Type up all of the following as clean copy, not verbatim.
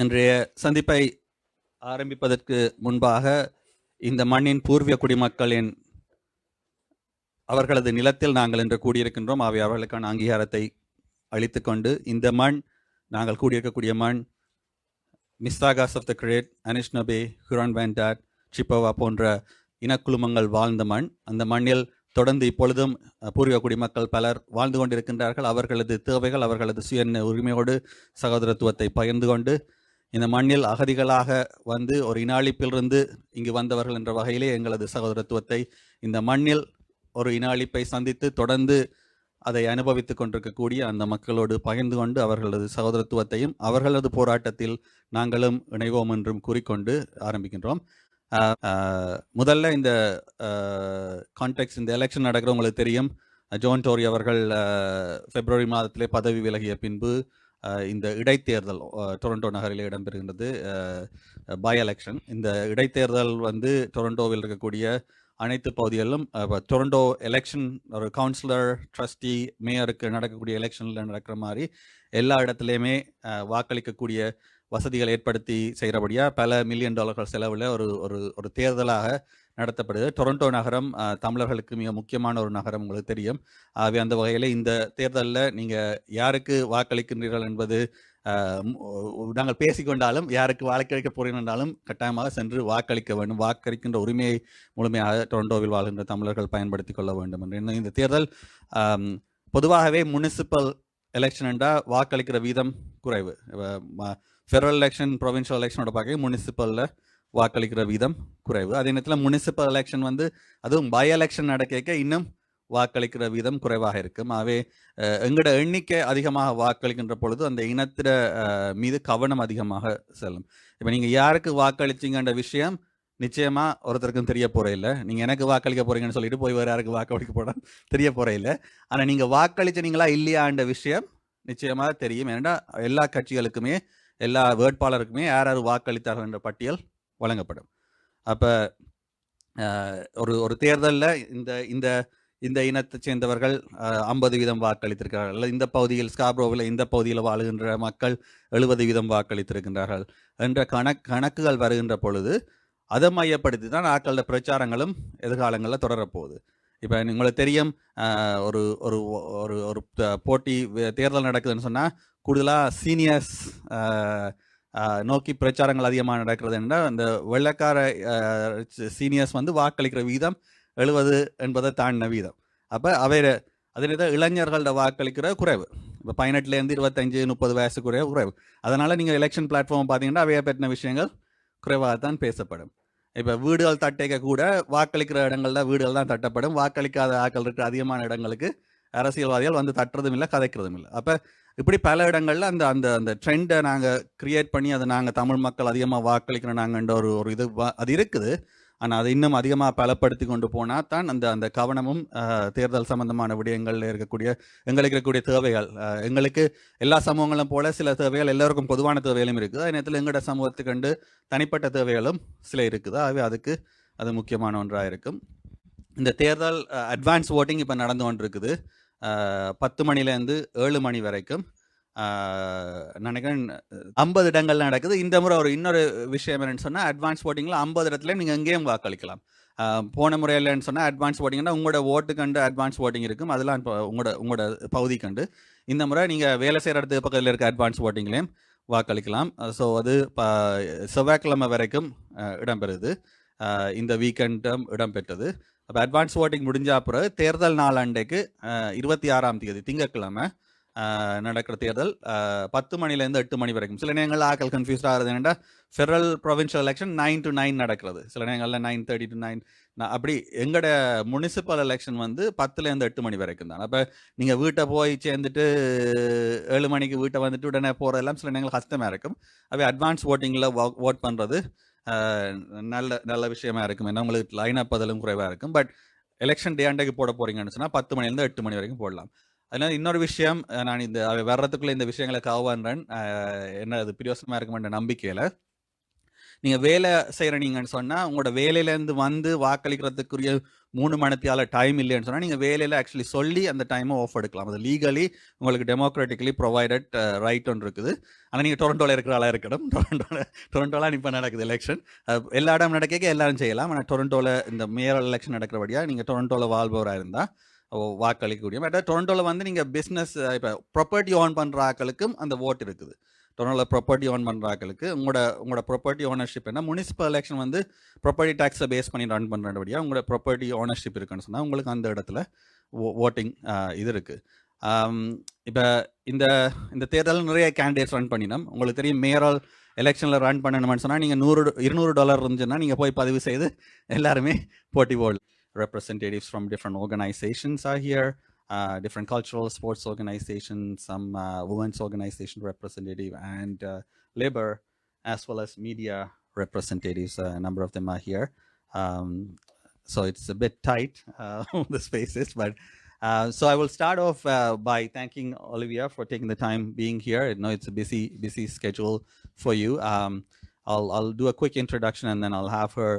இன்றைய சந்திப்பை ஆரம்பிப்பதற்கு முன்பாக இந்த மண்ணின் பூர்வீக குடிமக்களின் அவர்களது நிலத்தில் நாங்கள் இன்று கூடியிருக்கின்றோம். அவை அவர்களுக்கான அங்கீகாரத்தை அளித்துக்கொண்டு இந்த மண் நாங்கள் கூடியிருக்கக்கூடிய மண் மிஸ்தாகாஸ் ஆஃப் த கிரேட், அனிஷ்னபே, ஹுரான் பேண்டாட், சிப்பவா போன்ற இனக்குழுமங்கள் வாழ்ந்த மண். அந்த மண்ணில் தொடர்ந்து இப்பொழுதும் பூர்வீக குடிமக்கள் பலர் வாழ்ந்து கொண்டிருக்கின்றார்கள். அவர்களது தேவைகள், அவர்களது சுய உரிமையோடு சகோதரத்துவத்தை பகிர்ந்து கொண்டு இந்த மண்ணில் அகதிகளாக வந்து ஒரு இனாளிப்பிலிருந்து இங்கு வந்தவர்கள் என்ற வகையிலே எங்களது சகோதரத்துவத்தை இந்த மண்ணில் ஒரு இனாளிப்பை சந்தித்து தொடர்ந்து அதை அனுபவித்துக் கொண்டிருக்கக்கூடிய அந்த மக்களோடு பகிர்ந்து கொண்டு அவர்களது சகோதரத்துவத்தையும் அவர்களது போராட்டத்தில் நாங்களும் இணைவோம் என்றும் கூறிக்கொண்டு ஆரம்பிக்கின்றோம். முதல்ல இந்த கான்டெக்ட், இந்த எலெக்ஷன் நடக்கிற உங்களுக்கு தெரியும். ஜோன் டோரி அவர்கள் பிப்ரவரி மாதத்திலே பதவி விலகிய பின்பு இந்த இடைத்தேர்தல் டொரண்டோ நகரில் இடம்பெறுகின்றது, பை எலெக்ஷன். இந்த இடைத்தேர்தல் வந்து டொரண்டோவில் இருக்கக்கூடிய அனைத்து பகுதிகளிலும் டொரண்டோ எலெக்ஷன் ஒரு கவுன்சிலர், ட்ரஸ்டி, மேயருக்கு நடக்கக்கூடிய எலெக்ஷனில் நடக்கிற மாதிரி எல்லா இடத்துலையுமே வாக்களிக்கக்கூடிய வசதிகளை ஏற்படுத்தி செய்கிறபடியாக பல மில்லியன் டாலர்கள் செலவில் ஒரு ஒரு ஒரு தேர்தலாக நடத்தப்படுது. டொரண்டோ நகரம் தமிழர்களுக்கு மிக முக்கியமான ஒரு நகரம், உங்களுக்கு தெரியும். ஆகவே அந்த வகையில் இந்த தேர்தலில் நீங்கள் யாருக்கு வாக்களிக்கின்றீர்கள் என்பது நாங்கள் பேசிக்கொண்டாலும் யாருக்கு வாக்களிக்க போகிறீர்கள் கட்டாயமாக சென்று வாக்களிக்க வேண்டும். வாக்களிக்கின்ற உரிமையை முழுமையாக டொரண்டோவில் வாழ்கின்ற தமிழர்கள் பயன்படுத்தி கொள்ள வேண்டும் என்று. இந்த தேர்தல் பொதுவாகவே முனிசிபல் எலெக்ஷன் என்றால் வாக்களிக்கிற வீதம் குறைவு. ஃபெடரல் எலெக்ஷன், ப்ரொவின்ஷியல் எலெக்ஷனோட பார்க்க முனிசிபலில் வாக்களிக்கிற வீதம் குறைவு. அதே நேரத்தில் முனிசிபல் எலெக்ஷன் வந்து அதுவும் பை எலெக்ஷன் நடக்க இன்னும் வாக்களிக்கிற வீதம் குறைவாக இருக்கும். ஆகவே எங்களோட எண்ணிக்கை அதிகமாக வாக்களிக்கின்ற பொழுது அந்த இனத்திட மீது கவனம் அதிகமாக செல்லும். இப்போ நீங்கள் யாருக்கு வாக்களிச்சிங்கன்ற விஷயம் நிச்சயமாக ஒருத்தருக்கும் தெரிய போகிற இல்லை. நீங்கள் எனக்கு வாக்களிக்க போகிறீங்கன்னு சொல்லிட்டு போய் வேறு யாருக்கு வாக்களிக்க போட தெரிய போகிற இல்லை. ஆனால் நீங்கள் வாக்களிச்சினீங்களா இல்லையான்ற விஷயம் நிச்சயமாக தெரியும். ஏன்னா எல்லா கட்சிகளுக்குமே எல்லா வேட்பாளருக்குமே யார் யார் வாக்களித்தார்கள் என்ற பட்டியல் வழங்கப்படும். அப்போ ஒரு தேர்தலில் இந்த இந்த இந்த இனத்தை சேர்ந்தவர்கள் 50% வாக்களித்திருக்கிறார்கள், இந்த பகுதியில் ஸ்காப்ரோவில் இந்த பகுதியில் வாழுகின்ற மக்கள் 70% வாக்களித்திருக்கின்றார்கள் என்ற கணக்குகள் வருகின்ற பொழுது அதை மையப்படுத்தி தான் ஆட்களோட பிரச்சாரங்களும் எதிர்காலங்களில் தொடரப்போகுது. இப்போ உங்களுக்கு தெரியும், ஒரு ஒரு ஒரு ஒரு போட்டி தேர்தல் நடக்குதுன்னு சொன்னால் கூடுதலாக சீனியர்ஸ் நோக்கி பிரச்சாரங்கள் அதிகமாக நடக்கிறது என்றால் அந்த வெள்ளக்கார சீனியர்ஸ் வந்து வாக்களிக்கிற வீதம் 70 என்பதை தாண்டின வீதம். அப்போ அதே நேரத்தில் இளைஞர்களோட வாக்களிக்கிற குறைவு. இப்போ 18லேருந்து 25-30 வயசு குறைவு. அதனால் நீங்கள் எலெக்ஷன் பிளாட்ஃபார்ம் பார்த்தீங்கன்னா அவையை பற்றின விஷயங்கள் குறைவாகத்தான் பேசப்படும். இப்போ வீடுகள் தட்டைக்க கூட வாக்களிக்கிற இடங்களில் வீடுகள் தான் தட்டப்படும். வாக்களிக்காத ஆட்கள் இருக்கிற அதிகமான இடங்களுக்கு அரசியல்வாதிகள் வந்து தட்டுறதும் இல்லை, கதைக்கிறதும் இல்லை. அப்போ இப்படி பல இடங்களில் அந்த அந்த அந்த ட்ரெண்டை நாங்கள் கிரியேட் பண்ணி அதை நாங்கள் தமிழ் மக்கள் அதிகமாக வாக்களிக்கிறோம் நாங்கன்ற ஒரு இது அது இருக்குது. ஆனால் அதை இன்னும் அதிகமாக பலப்படுத்தி கொண்டு போனால் தான் அந்த அந்த கவனமும் தேர்தல் சம்பந்தமான விடயங்களில் எங்களுக்கு இருக்கக்கூடிய தேவைகள், எங்களுக்கு எல்லா சமூகங்களும் போல சில தேவைகள் எல்லோருக்கும் பொதுவான தேவைகளும் இருக்குது. அதே நேரத்தில் எங்களோட சமூகத்துக்கு கண்டு தனிப்பட்ட தேவைகளும் சில இருக்குது. ஆகவே அதுக்கு அது முக்கியமான ஒன்றாக இருக்கும். இந்த தேர்தல் அட்வான்ஸ் ஓட்டிங் இப்போ நடந்து கொண்டிருக்குது. 10 மணிலேருந்து 7 மணி வரைக்கும் நினைக்கிறேன் 50 இடங்கள் நடக்குது. இந்த முறை இன்னொரு விஷயம் என்னன்னு சொன்னால், அட்வான்ஸ் ஓட்டிங்கில் 50 இடத்துல நீங்கள் எங்கேயும் வாக்களிக்கலாம். போன முறையில்னு சொன்னால் அட்வான்ஸ் ஓட்டிங்கன்னா உங்களோட ஓட்டு கண்டு அட்வான்ஸ் ஓட்டிங் இருக்கும், அதெல்லாம் இப்போ உங்களோட பகுதி கண்டு. இந்த முறை நீங்கள் வேலை செய்கிற இடத்துக்கு பக்கத்தில் இருக்க அட்வான்ஸ் ஓட்டிங்லேயும் வாக்களிக்கலாம். ஸோ அது செவ்வாய்க்கிழமை வரைக்கும் இடம்பெறுது. இந்த வீக்கெண்டும் இடம்பெற்றது. அப்போ அட்வான்ஸ் ஓட்டிங் முடிஞ்ச பிறகு தேர்தல் நாள் அன்றைக்கு 26ஆம் தேதி திங்கட்கிழமை நடக்கிற தேர்தல் 10 மணிலேருந்து 8 மணி வரைக்கும். சில நேரங்களில் ஆக்கள் கன்ஃபியூஸ் ஆகிறது என்னென்னா, ஃபெடரல் ப்ரொவின்ஷியல் எலெக்ஷன் 9 to 9 நடக்கிறது, சில நேரங்களில் 9:30 to 9 அப்படி. எங்களோட முனிசிபல் எலெக்ஷன் வந்து 10லேருந்து 8 மணி வரைக்கும் தான். அப்போ நீங்கள் வீட்டை போய் சேர்ந்துட்டு 7 மணிக்கு வீட்டை வந்துட்டு உடனே போகிறதெல்லாம் சில நேரங்கள் கஷ்டமாக இருக்கும். அப்போ அட்வான்ஸ் ஓட்டிங்கில் ஓட் பண்ணுறது நல்ல விஷயமா இருக்கும். ஏன்னா உங்களுக்கு லைன் அப் அதிலும் குறைவாக இருக்கும். பட் எலெக்ஷன் டே அன்றைக்கு போட போகிறீங்கன்னு சொன்னால் 10 மணிலேருந்து 8 மணி வரைக்கும் போடலாம். அதனால் இன்னொரு விஷயம், நான் இந்த வர்றதுக்குள்ளே இந்த விஷயங்களை காவான்றேன், என்ன அது பிரயோசனமாக இருக்குமென்ற நம்பிக்கையில் நீங்கள் வேலை செய்கிறீங்கன்னு சொன்னால் உங்களோட வேலையிலேருந்து வந்து வாக்களிக்கிறதுக்குரிய 3 மணித்தியால டைம் இல்லைன்னு சொன்னால் நீங்கள் வேலையில் ஆக்சுவலி சொல்லி அந்த டைமை ஆஃப் எடுக்கலாம். அது லீகலி உங்களுக்கு டெமோக்ராட்டிக்கலி ப்ரொவைடட் ரைட் ஒன்று இருக்குது. ஆனால் நீங்கள் டொரண்டோவில் இருக்கிற ஆளாக இருக்கணும். டொரண்டோலாம் இப்போ நடக்குது எலெக்ஷன். எல்லா இடம் நடக்க எல்லாரும் செய்யலாம். ஆனால் டொரண்டோவில் இந்த மேயரல் எலெக்ஷன் நடக்கிறபடியாக நீங்கள் டொரண்டோவில் வாழ்பவராக இருந்தால் வாக்களிக்கக்கூடிய. பட் டொரண்டோவில் வந்து நீங்கள் பிஸ்னஸ் இப்போ ப்ராப்பர்ட்டி ஓன் பண்ணுற ஆக்களுக்கும் அந்த ஓட் இருக்குது. டொரண்டோவில் ப்ராப்பர்ட்டி ஓன் பண்ணுற ஆக்களுக்கு உங்களோட ப்ராப்பர்ட்டி ஓனர்ஷிப் என்ன, முனிசிபல் எலெக்ஷன் வந்து ப்ராப்பர்ட்டி டேக்ஸை பேஸ் பண்ணி ரன் பண்ணுறபடியாக உங்களோட ப்ராப்பர்ட்டி ஓனர்ஷிப் இருக்குன்னு சொன்னால் உங்களுக்கு அந்த இடத்துல ஓட்டிங் இது இருக்குது. இப்போ இந்த இந்த தேர்தலில் நிறைய கேண்டிடேட்ஸ் ரன் பண்ணினோம். உங்களுக்கு தெரியும் மேயரல் எலெக்ஷனில் ரன் பண்ணணும்னு சொன்னால் நீங்கள் $200 இருந்துச்சுன்னா நீங்கள் போய் பதிவு செய்து எல்லாருமே போட்டி போடலாம். Representatives from different organizations are here, different cultural sports organizations, some women's organization representative, and labor as well as media representatives. A number of them are here. So it's a bit tight, the spaces, but so I will start off by thanking Olivia for taking the time being here. I know it's a busy schedule for you. I'll do a quick introduction and then I'll have her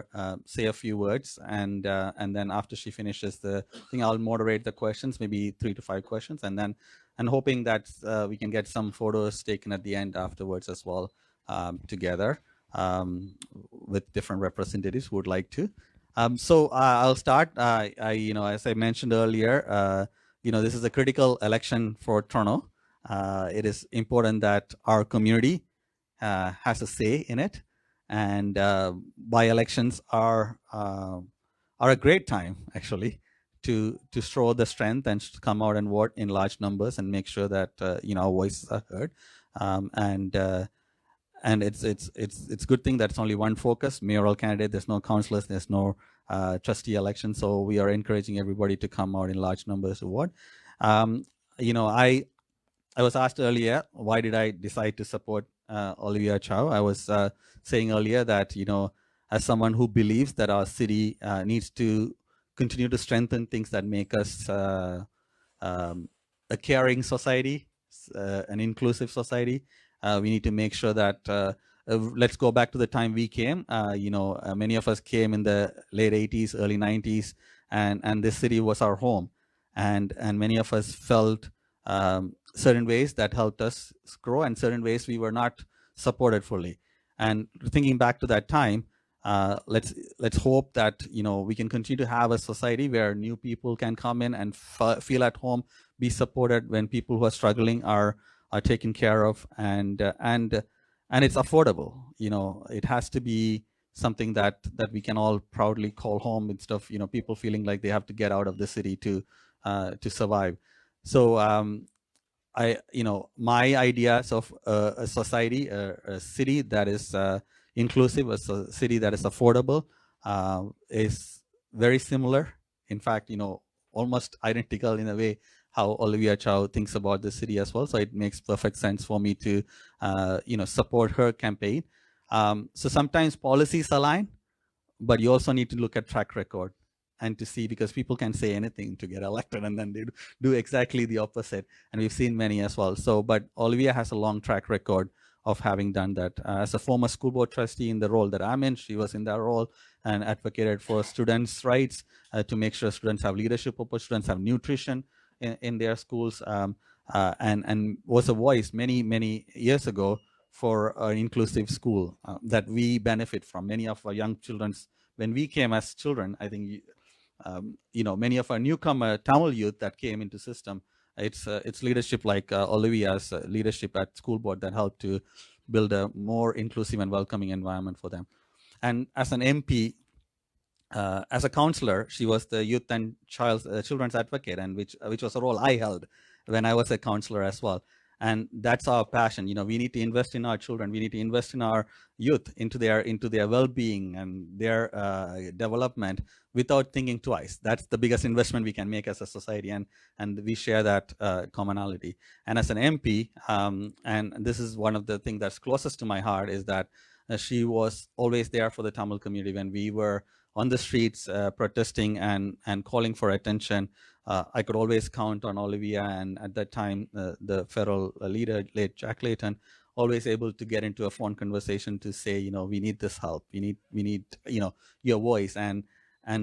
say a few words, and then after she finishes the thing, I'll moderate the questions, maybe 3 to 5 questions, and hoping that we can get some photos taken at the end afterwards as well, together with different representatives who would like to. So I'll start. As I mentioned earlier, this is a critical election for Toronto. It is important that our community has a say in it, and by-elections are a great time actually to show the strength and come out and vote in large numbers and make sure that our voices are heard. And it's good thing that it's only one focus, mayoral candidate. There's no councillors, there's no trustee election, so we are encouraging everybody to come out in large numbers to vote. I was asked earlier, why did I decide to support Olivia Chow? I was saying earlier that, as someone who believes that our city needs to continue to strengthen things that make us a caring society, an inclusive society, we need to make sure that, let's go back to the time we came. Many of us came in the late 80s, early 90s, and this city was our home. And many of us felt certain ways that helped us grow, and certain ways we were not supported fully. And thinking back to that time, let's hope that we can continue to have a society where new people can come in and feel at home, be supported when people who are struggling are taken care of, and it's affordable. It has to be something that we can all proudly call home, instead of people feeling like they have to get out of the city to survive. So my ideas of a society, a city that is inclusive, a city that is affordable, is very similar. In fact, almost identical in a way how Olivia Chow thinks about the city as well. So it makes perfect sense for me to, support her campaign. So sometimes policies align, but you also need to look at track record and to see, because people can say anything to get elected and then they do exactly the opposite. And we've seen many as well. So, but Olivia has a long track record of having done that. As a former school board trustee in the role that I'm in, she was in that role and advocated for students' rights, to make sure students have leadership opportunities, students have nutrition in their schools, and was a voice many years ago for an inclusive school that we benefit from. Many of our young children, when we came as children, I think many of our newcomer Tamil youth that came into system, it's leadership like Olivia's leadership at school board that helped to build a more inclusive and welcoming environment for them. And as an MP, as a counselor, she was the youth and children's advocate, and which was a role I held when I was a counselor as well. And that's our passion. We need to invest in our children. We need to invest in our youth, into their well-being and their development, without thinking twice. That's the biggest investment we can make as a society, and we share that commonality. And as an MP, and this is one of the things that's closest to my heart, is that she was always there for the Tamil community when we were on the streets protesting and calling for attention. I could always count on Olivia, and at that time the federal leader, late Jack Layton, always able to get into a phone conversation to say, we need this help. We need, your voice. And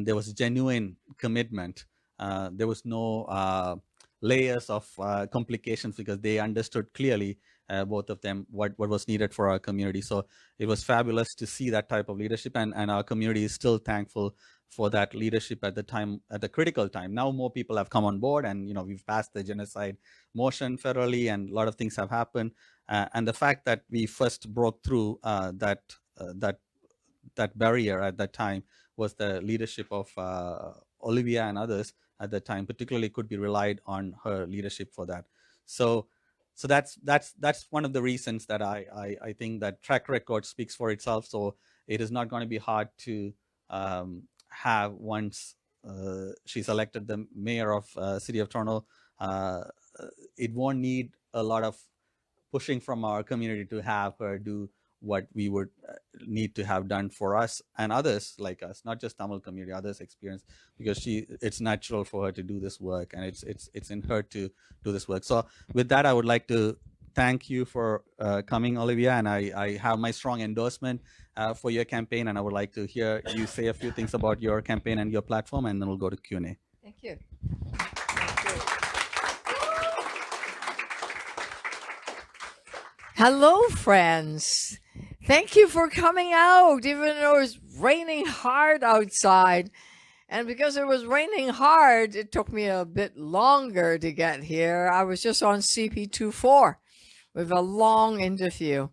there was genuine commitment. There was no layers of complications, because they understood clearly, both of them, what was needed for our community. So it was fabulous to see that type of leadership, and our community is still thankful for that leadership at the critical time. Now more people have come on board, and we've passed the genocide motion federally, and a lot of things have happened. And the fact that we first broke through that barrier at that time was the leadership of Olivia and others at that time. Particularly could be relied on her leadership for that. So that's one of the reasons that I think that track record speaks for itself. So it is not going to be hard to have, once she's elected the mayor of City of Toronto, it won't need a lot of pushing from our community to have her do what we would need to have done for us and others like us, not just Tamil community, others experience, because it's natural for her to do this work, and it's in her to do this work. So with that, I would like to thank you for coming, Olivia, and I have my strong endorsement for your campaign, and I would like to hear you say a few things about your campaign and your platform, and then we'll go to Q&A. Thank you. Hello, friends. Thank you for coming out, even though it's raining hard outside. And because it was raining hard, it took me a bit longer to get here. I was just on CP24 with a long interview.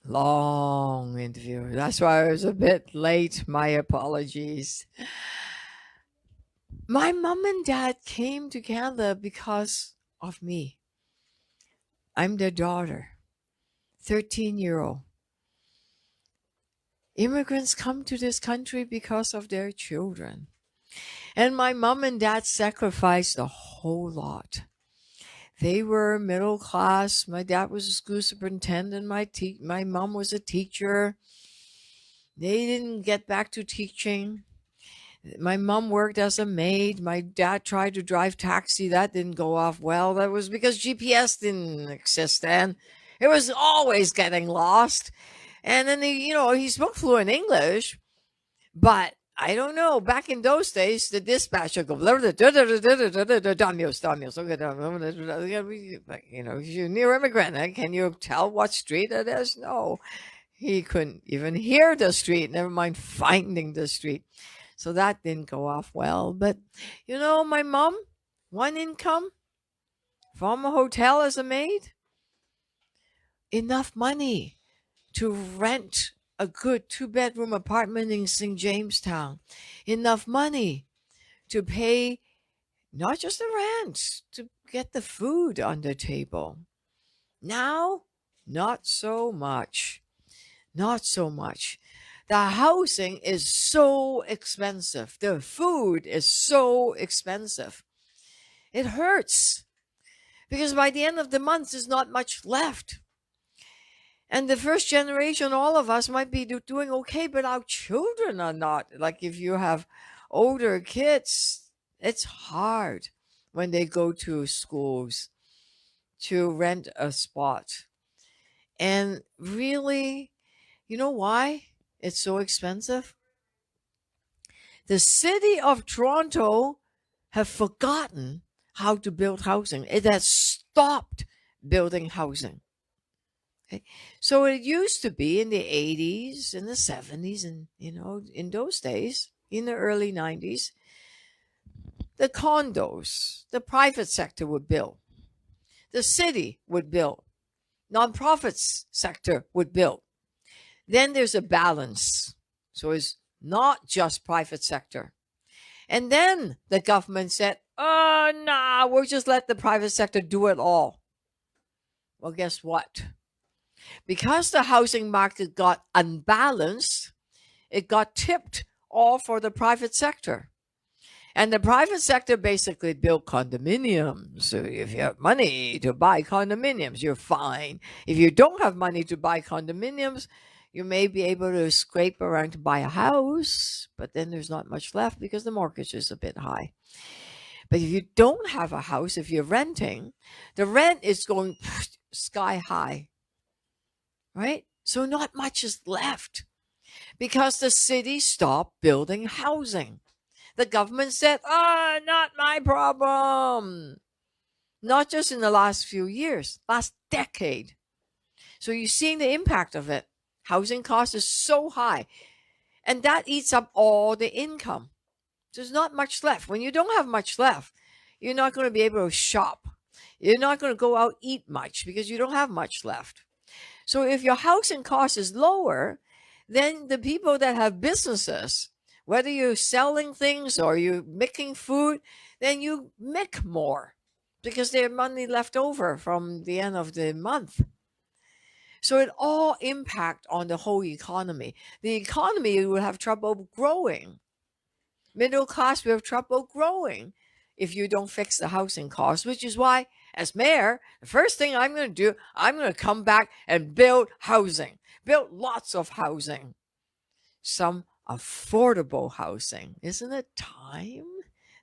That's why I was a bit late. My apologies. My mom and dad came together because of me. I'm their daughter, 13-year-old. Immigrants come to this country because of their children. And my mom and dad sacrificed a whole lot. They were middle class. My dad was a school superintendent. My mom was a teacher. They didn't get back to teaching. My mom worked as a maid. My dad tried to drive taxi. That didn't go off well. That was because GPS didn't exist then. It was always getting lost. And then he spoke fluent English, but I don't know. Back in those days, the dispatcher go, you're near immigrant. Can you tell what street it is? No, he couldn't even hear the street. Never mind finding the street. So that didn't go off well. But my mom, one income from a hotel as a maid, enough money to rent a good 2-bedroom apartment in St. Jamestown, enough money to pay not just the rent, to get the food on the table. Now, not so much. Not so much. The housing is so expensive. The food is so expensive. It hurts because by the end of the month, there's not much left. And the first generation, all of us might be doing okay, but our children are not. Like if you have older kids, it's hard when they go to schools to rent a spot. And really, you know why it's so expensive? The city of Toronto have forgotten how to build housing. It has stopped building housing. Okay. So it used to be in the 80s, in the 70s, and in those days, in the early 90s, the condos, the private sector would build. The city would build. Nonprofits sector would build. Then there's a balance. So it's not just private sector. And then the government said, we'll just let the private sector do it all. Well, guess what? Because the housing market got unbalanced, it got tipped all for the private sector. And the private sector basically built condominiums. So if you have money to buy condominiums, you're fine. If you don't have money to buy condominiums, you may be able to scrape around to buy a house, but then there's not much left because the mortgage is a bit high. But if you don't have a house, if you're renting, the rent is going sky high. right? So not much is left because the city stopped building housing. The government said, not my problem. Not just in the last few years, last decade. So you're seeing the impact of it. Housing cost is so high, and that eats up all the income. There's not much left. When you don't have much left, you're not going to be able to shop. You're not going to go out eat much because you don't have much left. So if your housing cost is lower, then the people that have businesses, whether you're selling things or you're making food, then you make more because there's money left over from the end of the month. So it all impact on the whole economy. The economy will have trouble growing. Middle class will have trouble growing if you don't fix the housing costs, which is why, as mayor, the first thing I'm going to do, I'm going to come back and build housing, build lots of housing, some affordable housing. Isn't it time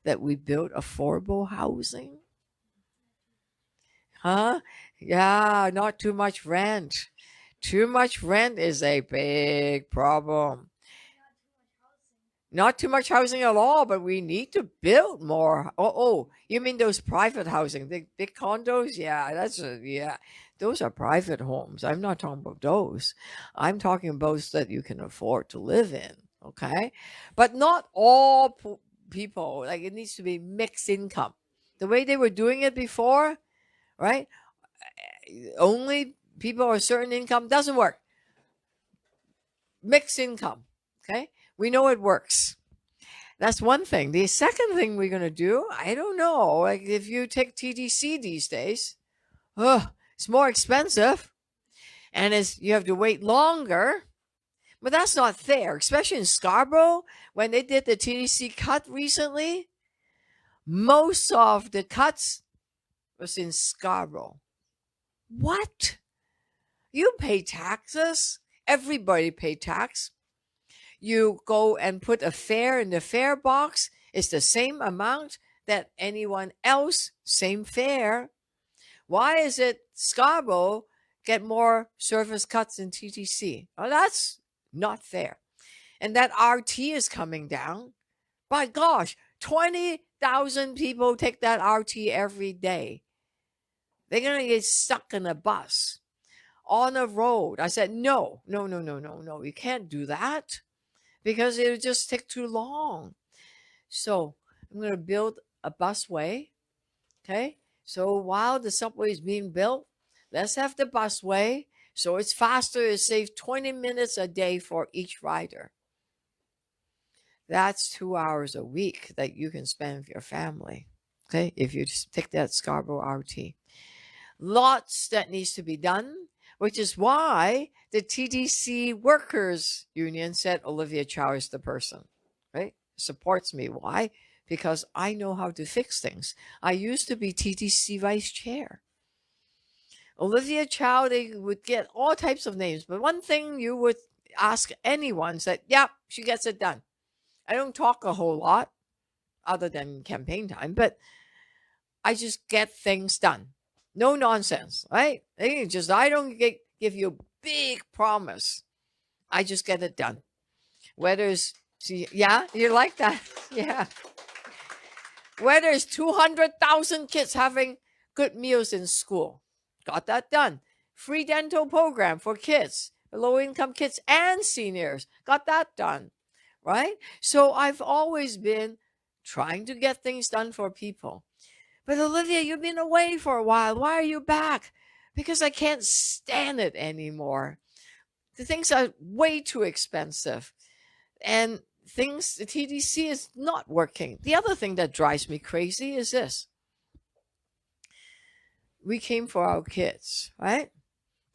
that we build affordable housing? Huh? Yeah, not too much rent. Too much rent is a big problem. Not too much housing at all, but we need to build more. Oh, you mean those private housing, the big condos? Yeah, yeah. Those are private homes. I'm not talking about those. I'm talking about those that you can afford to live in. Okay, but not all people. Like it needs to be mixed income. The way they were doing it before, right? Only people of a certain income doesn't work. Mixed income. Okay, we know it works. That's one thing. The second thing we're going to do, I don't know. Like if you take TTC these days, it's more expensive and you have to wait longer. But that's not fair, especially in Scarborough. When they did the TTC cut recently, most of the cuts was in Scarborough. What? You pay taxes. Everybody pay tax. You go and put a fare in the fare box. It's the same amount that anyone else, same fare. Why is it Scarborough get more service cuts than TTC? Oh, that's not fair. And that RT is coming down. By gosh, 20,000 people take that RT every day. They're going to get stuck in a bus on a road. I said, no. You can't do that because it would just take too long. So I'm going to build a busway. Okay. So while the subway is being built, let's have the busway. So it's faster. It saves 20 minutes a day for each rider. That's 2 hours a week that you can spend with your family. Okay. If you just take that Scarborough RT. Lots that needs to be done, which is why the TTC Workers Union said Olivia Chow is the person, right? Supports me. Why? Because I know how to fix things. I used to be TTC vice chair. Olivia Chow, they would get all types of names, but one thing you would ask anyone said, yeah, she gets it done. I don't talk a whole lot other than campaign time, but I just get things done. No nonsense, right? I don't give you a big promise. I just get it done. Whether it's, yeah, you like that? Yeah. Whether it's 200,000 kids having good meals in school, got that done. Free dental program for kids, low-income kids and seniors, got that done, right? So I've always been trying to get things done for people. But Olivia, you've been away for a while. Why are you back? Because I can't stand it anymore. The things are way too expensive. And the TTC is not working. The other thing that drives me crazy is this. We came for our kids, right?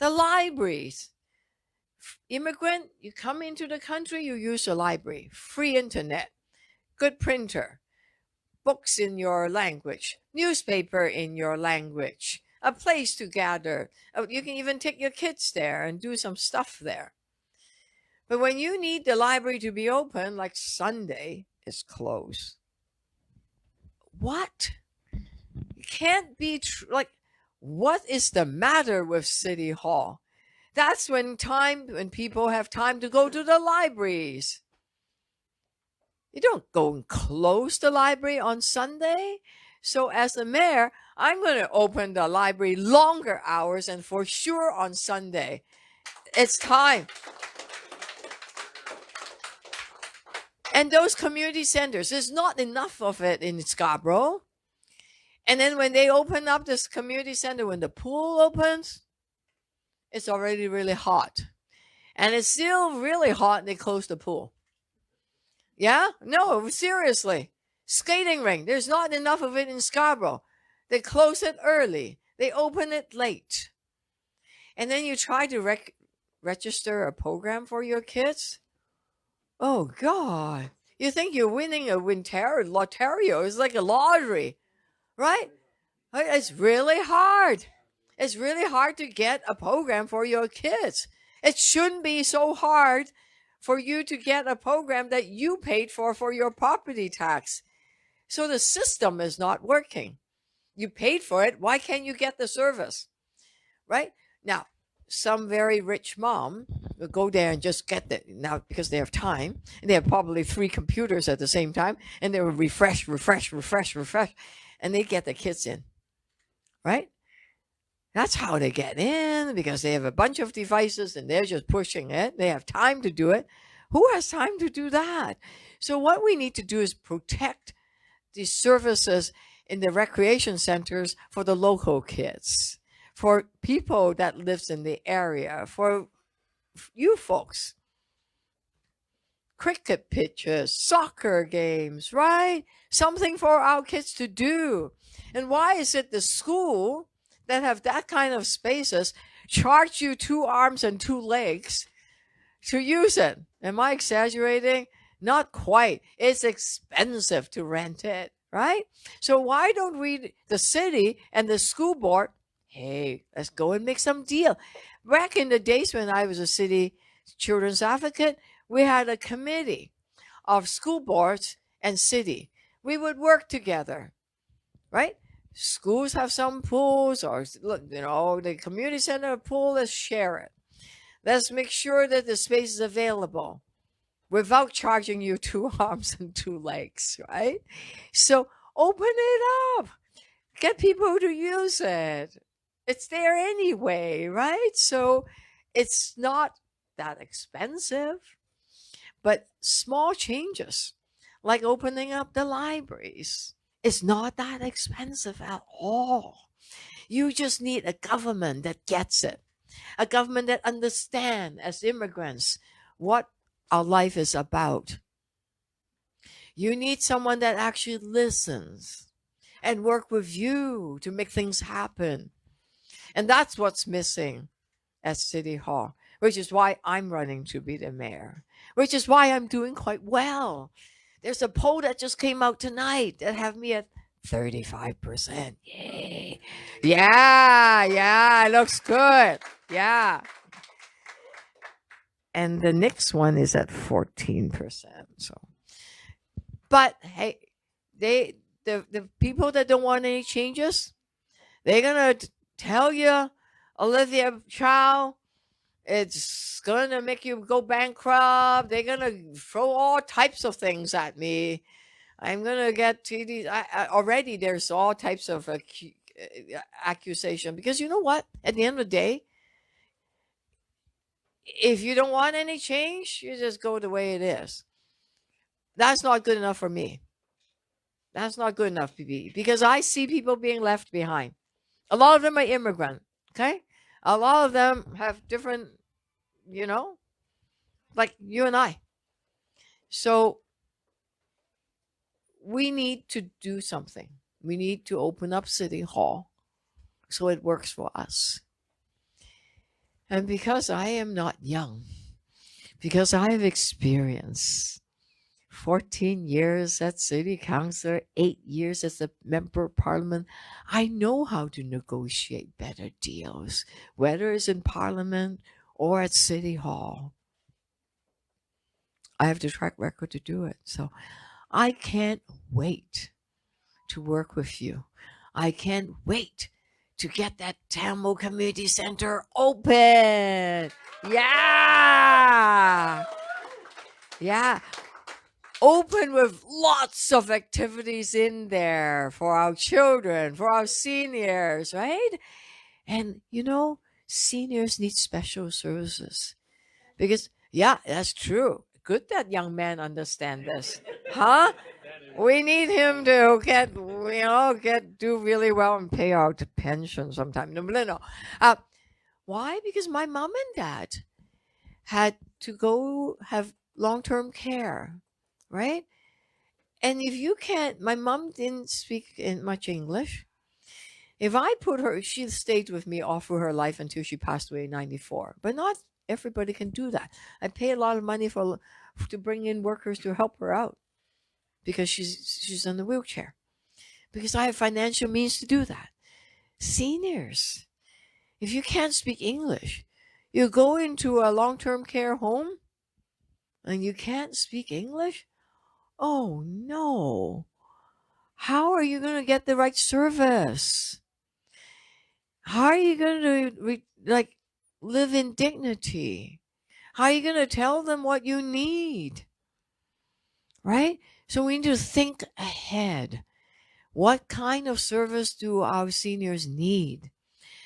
The libraries. Immigrant, you come into the country, you use a library. Free internet. Good printer. Books in your language, newspaper in your language, a place to gather. You can even take your kids there and do some stuff there. But when you need the library to be open, like Sunday, it's closed. What? It can't be true. Like, what is the matter with City Hall? That's when people have time to go to the libraries. You don't go and close the library on Sunday. So as the mayor, I'm going to open the library longer hours and for sure on Sunday. It's time. And those community centers, there's not enough of it in Scarborough. And then when they open up this community center, when the pool opens, it's already really hot. And it's still really hot and they close the pool. Yeah? No, seriously. Skating rink, there's not enough of it in Scarborough. They close it early. They open it late. And then you try to register a program for your kids. Oh, God. You think you're winning a lotterio. It's like a lottery, right? It's really hard. It's really hard to get a program for your kids. It shouldn't be so hard for you to get a program that you paid for your property tax. So the system is not working. You paid for it. Why can't you get the service? Right? Now, some very rich mom will go there and just get it now because they have time and they have probably 3 computers at the same time and they will refresh, and they get the kids in. Right? That's how they get in because they have a bunch of devices and they're just pushing it. They have time to do it. Who has time to do that? So what we need to do is protect the services in the recreation centers for the local kids, for people that lives in the area, for you folks. Cricket pitches, soccer games, right? Something for our kids to do. And why is it the school that have that kind of spaces charge you 2 arms and 2 legs to use it? Am I exaggerating? Not quite. It's expensive to rent it, right? So why don't we, the city and the school board, hey, let's go and make some deal. Back in the days when I was a city children's advocate, we had a committee of school boards and city. We would work together, right? Schools have some pools or, the community center pool, let's share it. Let's make sure that the space is available without charging you 2 arms and 2 legs, right? So open it up. Get people to use it. It's there anyway, right? So it's not that expensive, but small changes like opening up the libraries, it's not that expensive at all. You just need a government that gets it, a government that understands as immigrants what our life is about. You need someone that actually listens and work with you to make things happen. And that's what's missing at City Hall, which is why I'm running to be the mayor, which is why I'm doing quite well. There's a poll that just came out tonight that have me at 35%. Yay. Yeah, it looks good. Yeah. And the next one is at 14%. So, but hey, the people that don't want any changes, they're gonna tell you, Olivia Chow, it's gonna make you go bankrupt. They're gonna throw all types of things at me. I'm gonna get TD. Already there's all types of accusation because you know what? At the end of the day, if you don't want any change, you just go the way it is. That's not good enough for me. That's not good enough for me because I see people being left behind. A lot of them are immigrant. Okay, a lot of them have different, like you and I. So we need to do something. We need to open up City Hall so it works for us. And because I am not young, because I have experience, 14 years as city councilor, 8 years as a member of parliament, I know how to negotiate better deals, whether it's in parliament or at City Hall. I have the track record to do it. So I can't wait to work with you. I can't wait to get that Tamil Community Center open. Yeah. Yeah. Open with lots of activities in there for our children, for our seniors, right? And seniors need special services because, yeah, that's true. Good that young man understand this, huh? We need him to do really well and pay out the pension sometime. No. Why? Because my mom and dad had to go have long-term care, right? And if you can't, my mom didn't speak much English. If I put her, she stayed with me all through her life until she passed away in 94. But not everybody can do that. I pay a lot of money to bring in workers to help her out because she's in the wheelchair. Because I have financial means to do that. Seniors, if you can't speak English, you go into a long-term care home and you can't speak English? Oh no. How are you going to get the right service? How are you going to live in dignity? How are you going to tell them what you need? Right? So we need to think ahead. What kind of service do our seniors need?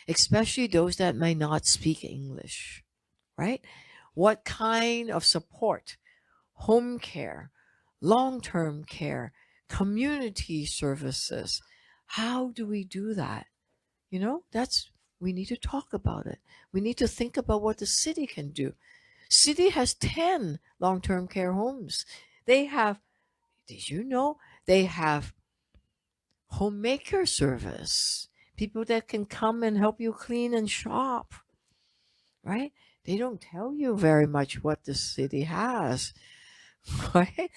Especially those that may not speak English, right? What kind of support? Home care, long-term care, community services. How do we do that? We need to talk about it. We need to think about what the city can do. City has 10 long-term care homes. Did you know they have homemaker service? People that can come and help you clean and shop, right? They don't tell you very much what the city has, right?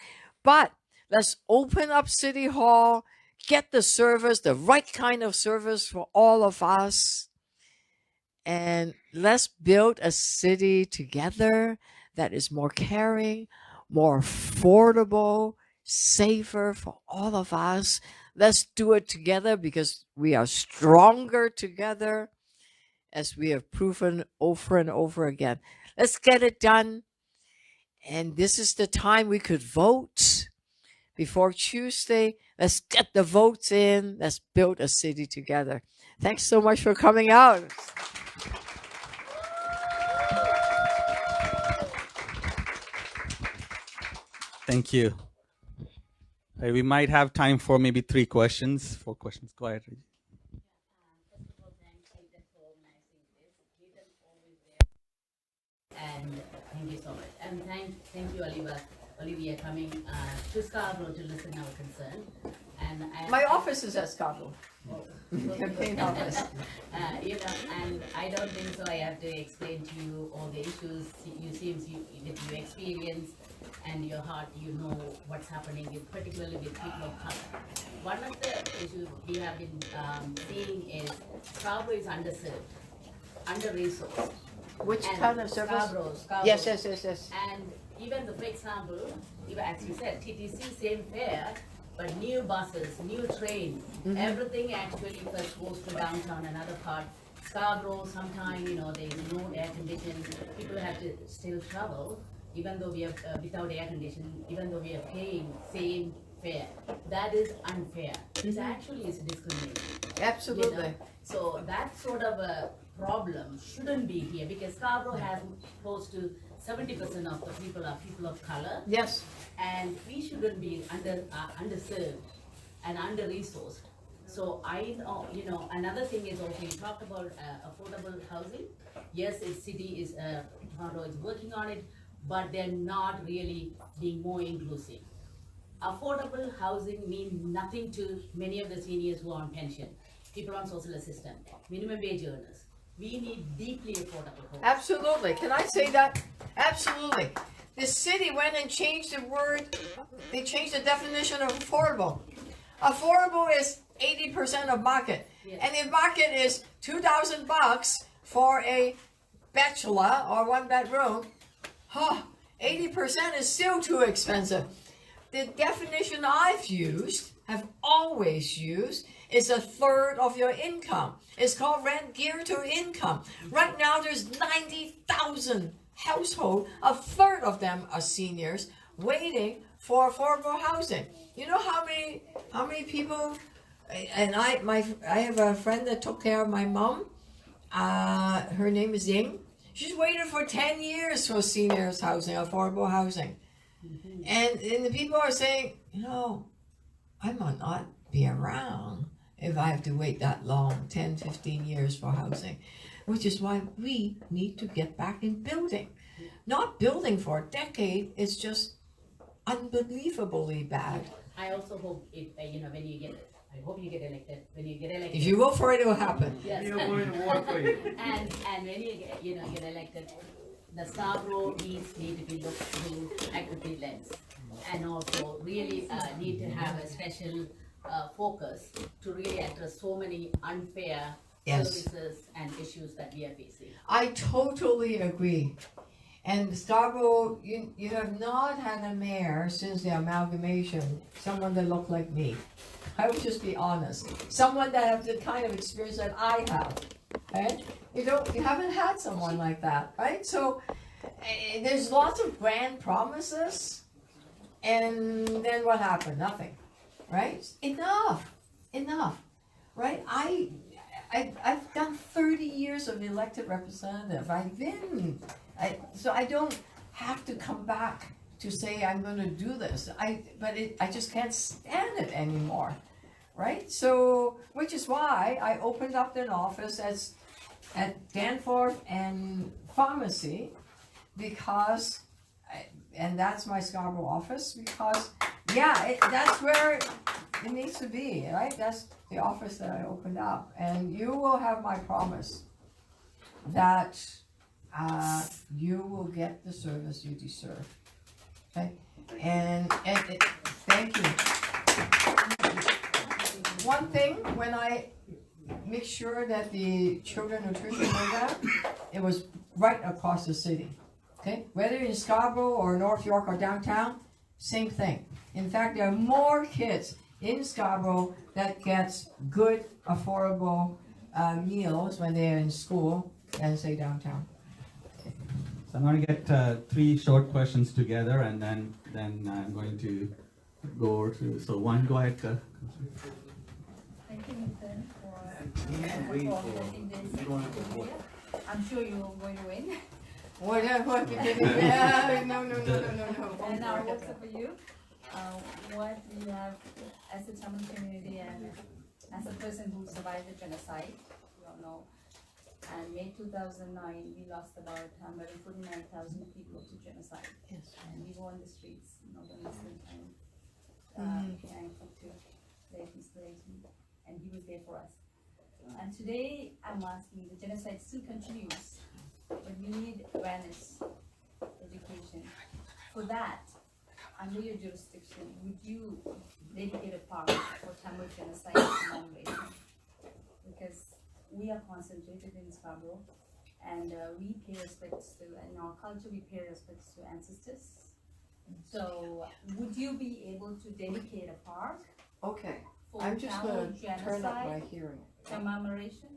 But let's open up City Hall, get the service, the right kind of service for all of us, and let's build a city together that is more caring, more affordable, safer for all of us. Let's do it together because we are stronger together, as we have proven over and over again. Let's get it done. And this is the time we could vote before Tuesday. Let's get the votes in. Let's build a city together. Thanks so much for coming out. Thank you. We might have time for maybe 4 questions. Go ahead, Reggie. First of all, thanks Clayton for organizing this. Clayton always there. And thank you so much. And thank you, Olivia, coming to Scarborough to listen our concern. And My office is at Scarborough. Campaign office. And I don't think so. I have to explain to you all the issues with your experience and your heart. You know what's happening, particularly with people of color. One of the issues we have been seeing is Scarborough is underserved, under-resourced. Which kind of service? Scarborough. Yes. And even for example, as you said, TTC same fare, but new buses, new trains, everything actually first goes to downtown, another part. Scarborough, sometimes, there is no air conditioning. People have to still travel, even though we are without air conditioning, even though we are paying same fare. That is unfair. This actually is discrimination. Absolutely. So that sort of a problem shouldn't be here because Scarborough has close to 70% of the people are people of color. Yes. And we shouldn't be underserved and under-resourced. So I know, another thing is also, you talked about affordable housing. Yes, Toronto is working on it, but they're not really being more inclusive. Affordable housing means nothing to many of the seniors who are on pension, people on social assistance, minimum wage earners. We need deeply affordable homes. Absolutely. Can I say that? Absolutely. The city went and changed the word. They changed the definition of affordable. Affordable is 80% of market. Yes. And if market is $2,000 for a bachelor or one bedroom, 80% is still too expensive. The definition have always used, It's a third of your income. It's called rent geared to income. Right now, there's 90,000 households. A third of them are seniors waiting for affordable housing. You know how many people? And I have a friend that took care of my mom. Her name is Ying. She's waited for 10 years for seniors housing, affordable housing. And the people are saying, I might not be around if I have to wait that long, 10, 15 years for housing. Which is why we need to get back in building. Not building for a decade, it's just unbelievably bad. I also hope if, when you get, I hope you get elected. When you get elected. If you vote for it, it will happen. Yes. We are going to vote for you. And when you get elected, the Scarborough needs need to be looked through equity lens, and also really need to have a special focus to really address so many unfair Yes. services and issues that we are facing. I totally agree. And Scarborough, you have not had a mayor since the amalgamation, someone that looked like me. I would just be honest. Someone that has the kind of experience that I have. Right? You haven't had someone like that, right? So there's lots of grand promises, and then what happened? Nothing. Right? Enough. Right? I've done 30 years of elected representative. So I don't have to come back to say I'm going to do this. I just can't stand it anymore, right? So, which is why I opened up an office at Danforth and Pharmacy, because, and that's my Scarborough office, because that's where it needs to be, right? That's the office that I opened up, and you will have my promise that you will get the service you deserve. Okay, and thank you. One thing, when I make sure that the children nutrition program, it was right across the city. Okay, whether in Scarborough or North York or downtown, same thing. In fact, there are more kids in Scarborough that gets good, affordable meals when they're in school than say downtown. So I'm going to get 3 short questions together, and then I'm going to go to. So one, go ahead. Thank you, Nathan, for hosting this. I'm sure you're going to win. What? Yeah, no. And our hopes are for you. What we have as a Tamil community and as a person who survived the genocide, we all know. And May 2009, we lost about 149,000 people to genocide. Yes. And we were on the streets, northern Muslim, and thankful to late Mr. Leighton, and he was there for us. And today, I'm asking, the genocide still continues, but we need awareness, education. For that, under your jurisdiction, would you dedicate a park for Tamil genocide commemoration? Because we are concentrated in Scarborough, and we pay respects to, in our culture, we pay respects to ancestors. So, would you be able to dedicate a park Okay, for I'm just Tamil going to turn up my genocide hearing. commemoration?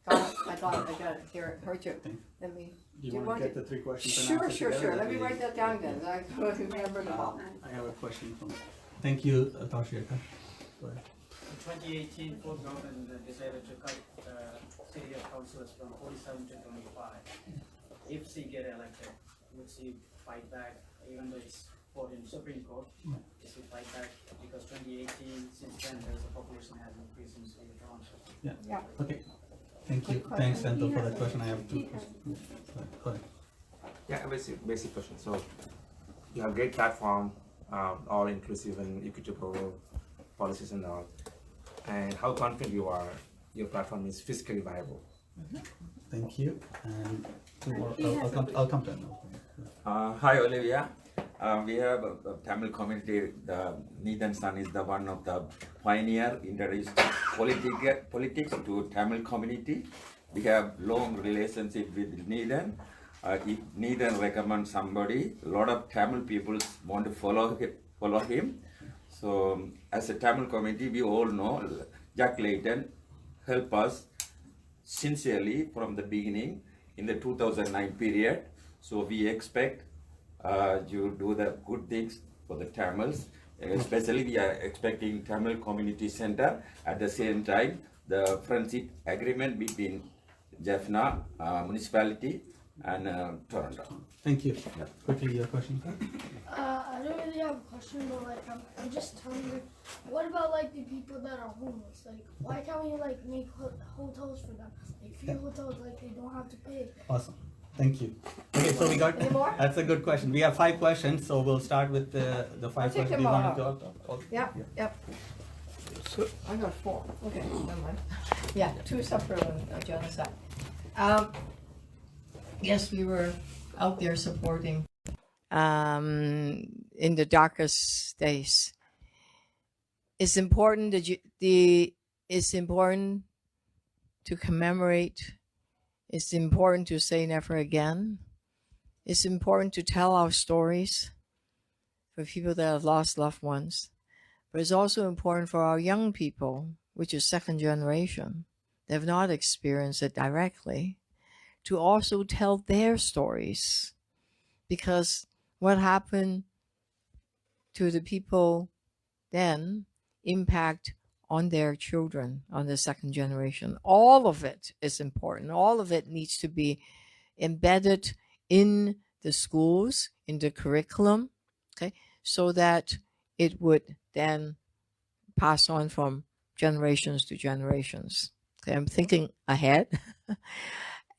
I got it. Here, heard you. Let me. Do you you want want to get it? the 3 questions? and answers Sure. together? Let me write that down then. I don't remember them all. I have a question from. Thank you, Tashika. Go ahead. In 2018, Fort government decided to cut city councillors from 47 to 25. If she get elected, would she fight back, even though it's fought in Supreme Court? Is she fight back? Because 2018, since then, there's a population has increased in City Township. Yeah. Okay. Thank you. Good Thanks, question. Santo, for that question. I have 2 questions. Go ahead. Yeah, a basic question. So you have a great platform, all inclusive and equitable policies and all. And how confident you are your platform is fiscally viable? Thank you. And 2 more. I'll come to that. Hi Olivia, we have a Tamil community. The Neithan son is the one of the pioneer introduced politics to Tamil community. We have long relationship with Neithan. If Neithan recommends somebody, a lot of Tamil people want to follow him. So as a Tamil community, we all know Jack Layton helped us sincerely from the beginning in the 2009 period. So we expect you do the good things for the Tamils. Especially we are expecting Tamil Community Center. At the same time, the friendship agreement between Jaffna municipality and Toronto. Thank you. Quickly, your question. I don't really have a question, but like I'm just wondering, what about like the people that are homeless? Like, why can't we like make hotels for them? Like free hotels, like they don't have to pay. Awesome. Thank you. Okay, so we got. Any more? That's a good question. We have 5 questions, so we'll start with the 5 I'll take questions. them Do you all want to up. go? Yep, yep. I got 4. Okay, never mind. Yeah, 2 separate on genocide. Yes, we were out there supporting in the darkest days. It's important that it's important to commemorate. It's important to say never again. It's important to tell our stories for people that have lost loved ones. But it's also important for our young people, which is second generation, that have not experienced it directly, to also tell their stories. Because what happened to the people then impact on their children, on the second generation. All of it is important. All of it needs to be embedded in the schools, in the curriculum, okay, so that it would then pass on from generations to generations. Okay, I'm thinking ahead.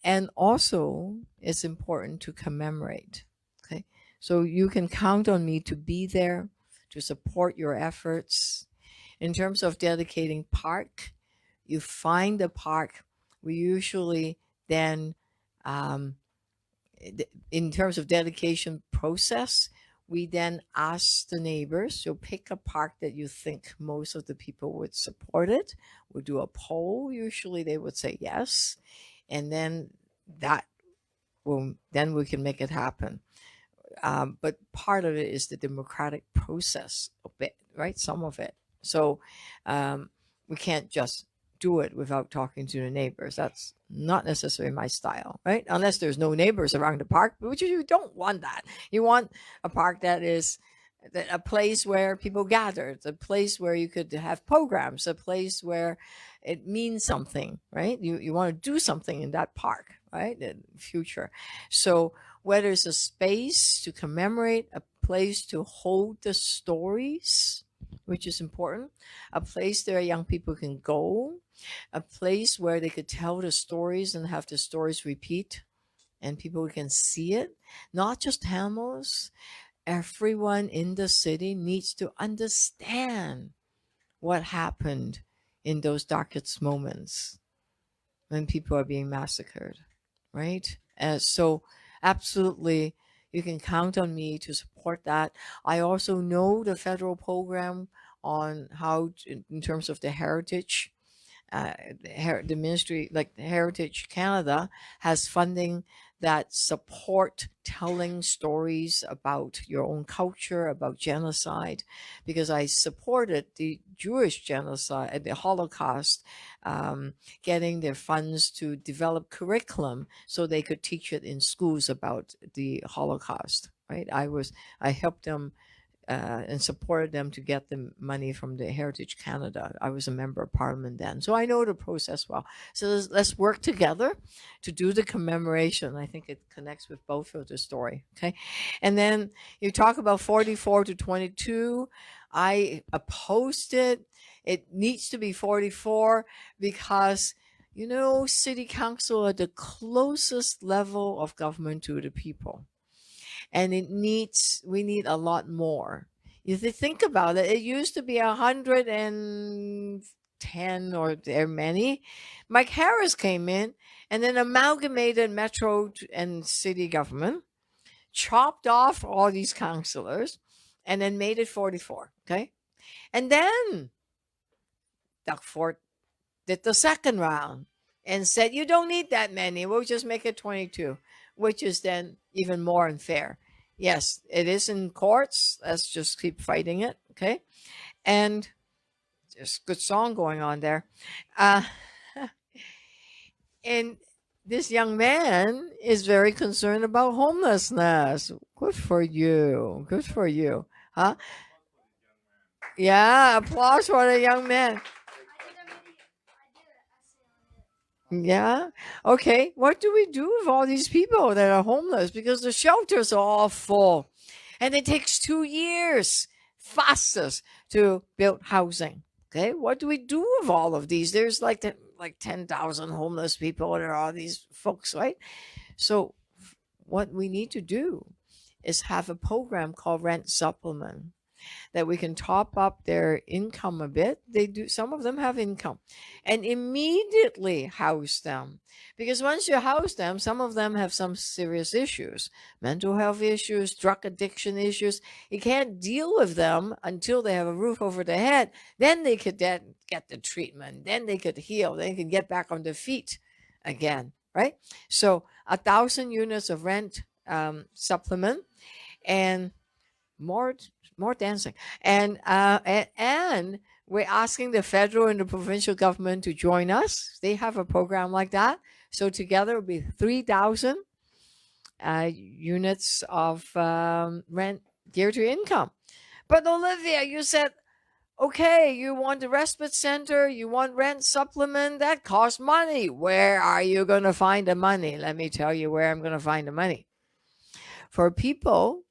And also, it's important to commemorate. Okay, so you can count on me to be there, to support your efforts. In terms of dedicating park, you find the park. We usually then, in terms of dedication process, we then ask the neighbors, so pick a park that you think most of the people would support it. We'll do a poll. Usually they would say yes. And then then we can make it happen. But part of it is the democratic process of it, right? Some of it. So we can't just do it without talking to the neighbors. That's not necessarily my style, right? Unless there's no neighbors around the park, which you don't want that. You want a park that is a place where people gather, it's a place where you could have programs, a place where it means something, right? You want to do something in that park, right? In the future. So whether it's a space to commemorate, a place to hold the stories, which is important, a place there young people can go, a place where they could tell the stories and have the stories repeat and people can see it, not just Tamils. Everyone in the city needs to understand what happened in those darkest moments when people are being massacred, right? So absolutely, you can count on me to support that. I also know the federal program on how, in terms of the heritage, the ministry, like Heritage Canada, has funding that support telling stories about your own culture, about genocide, because I supported the Jewish genocide, the Holocaust, getting their funds to develop curriculum so they could teach it in schools about the Holocaust, right? I helped them and supported them to get the money from the Heritage Canada. I was a member of parliament then, so I know the process well. So let's work together to do the commemoration. I think it connects with both of the story, okay? And then you talk about 44 to 22. I opposed it. It needs to be 44 because, you know, city council are the closest level of government to the people. And we need a lot more. If you think about it, it used to be 110 or there many. Mike Harris came in and then amalgamated metro and city government, chopped off all these councillors, and then made it 44. Okay. And then Doug Ford did the second round and said, you don't need that many. We'll just make it 22, which is then even more unfair. Yes, it is in courts. Let's just keep fighting it, okay? And there's a good song going on there. Uh, and this young man is very concerned about homelessness. Good for you. Good for you. Huh? Yeah, applause for the young man. Yeah. Okay. What do we do with all these people that are homeless? Because the shelters are all full. And it takes 2 years fastest to build housing. Okay. What do we do with all of these? There's like 10,000 homeless people. There are all these folks, right? So what we need to do is have a program called Rent Supplement that we can top up their income a bit. They do, some of them have income, and immediately house them. Because once you house them, some of them have some serious issues, mental health issues, drug addiction issues. You can't deal with them until they have a roof over their head. Then they could get the treatment. Then they could heal. They can get back on their feet again, right? So 1,000 units of rent supplement, and more dancing, and we're asking the federal and the provincial government to join us. They have a program like that, so together it'll be 3,000 units of rent geared to income. But Olivia, you said, okay, you want the respite center, you want rent supplement, that costs money. Where are you going to find the money? Let me tell you where I'm going to find the money. For people,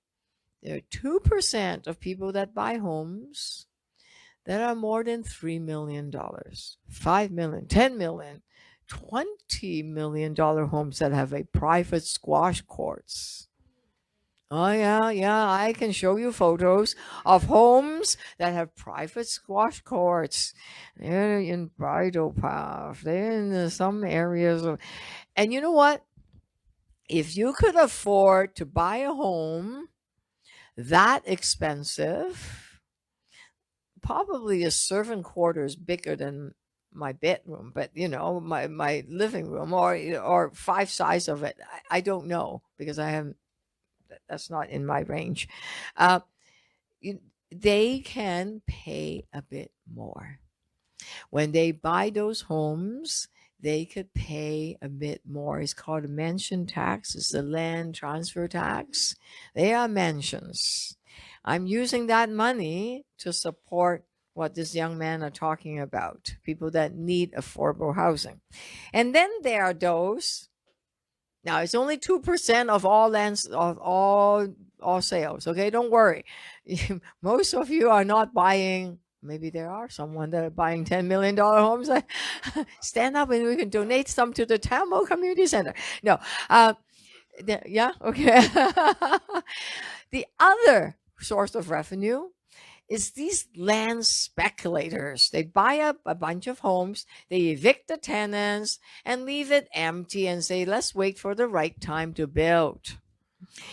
there are 2% of people that buy homes that are more than $3 million, $5 million, $10 million, $20 million homes that have a private squash courts. Oh, yeah, I can show you photos of homes that have private squash courts. They're in Bridle Path. They're in some areas of, and you know what? If you could afford to buy a home that expensive, probably a servant quarters bigger than my bedroom, but my living room, or 5 size of it. I don't know, because that's not in my range. They can pay a bit more. When they buy those homes, they could pay a bit more. It's called a mansion tax. It's the land transfer tax. They are mansions. I'm using that money to support what this young man are talking about, people that need affordable housing. And then there are those. Now, it's only 2% of all lands, of all sales. Okay, don't worry. Most of you are not buying. Maybe there are someone that are buying $10 million homes. Stand up and we can donate some to the Tamil Community Center. No. Yeah, okay. The other source of revenue is these land speculators. They buy up a bunch of homes, they evict the tenants and leave it empty and say, let's wait for the right time to build.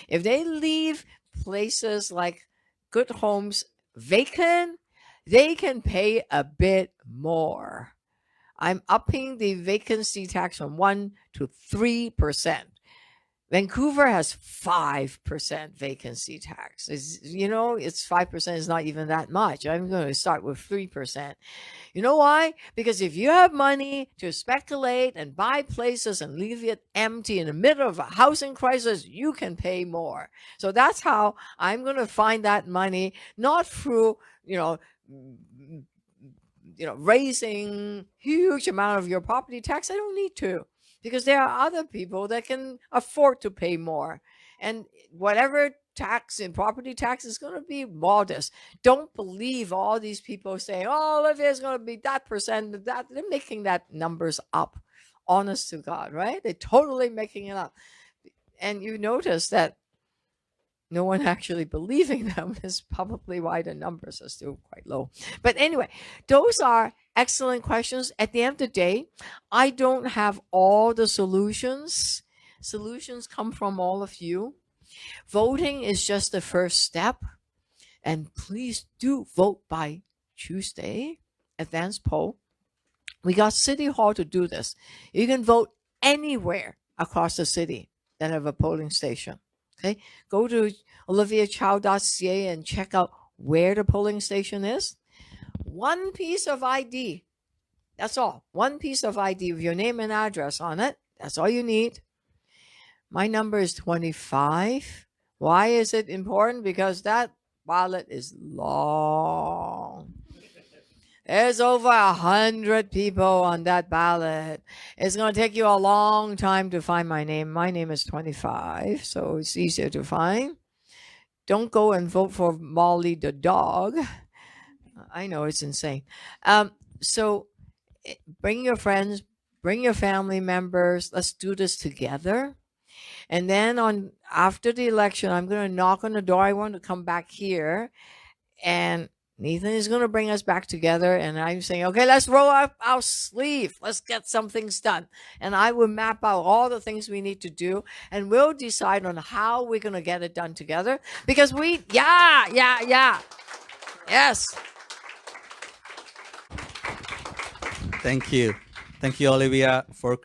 If they leave places like good homes vacant, they can pay a bit more. I'm upping the vacancy tax from 1% to 3%. Vancouver has 5% vacancy tax. It's 5% is not even that much. I'm going to start with 3%. You know why? Because if you have money to speculate and buy places and leave it empty in the middle of a housing crisis, you can pay more. So that's how I'm going to find that money, not through, raising huge amount of your property tax. I don't need to. Because there are other people that can afford to pay more. And whatever tax in property tax is going to be modest. Don't believe all these people saying, oh, Olivia is going to be that percent, that. They're making that numbers up. Honest to God, right? They're totally making it up. And you notice that no one actually believing them is probably why the numbers are still quite low. But anyway, those are excellent questions. At the end of the day, I don't have all the solutions. Solutions come from all of you. Voting is just the first step. And please do vote by Tuesday, advance poll. We got City Hall to do this. You can vote anywhere across the city that have a polling station. Okay, go to oliviachow.ca and check out where the polling station is. One piece of ID. That's all. One piece of ID with your name and address on it. That's all you need. My number is 25. Why is it important? Because that ballot is long. There's over 100 people on that ballot. It's going to take you a long time to find my name. My name is 25, so it's easier to find. Don't go and vote for Molly the dog. I know it's insane. So bring your friends, bring your family members. Let's do this together. And then after the election, I'm going to knock on the door. I want to come back here, and Nathan is going to bring us back together. And I'm saying, okay, let's roll up our sleeve. Let's get some things done. And I will map out all the things we need to do, and we'll decide on how we're going to get it done together. Because yes. Thank you. Thank you, Olivia, for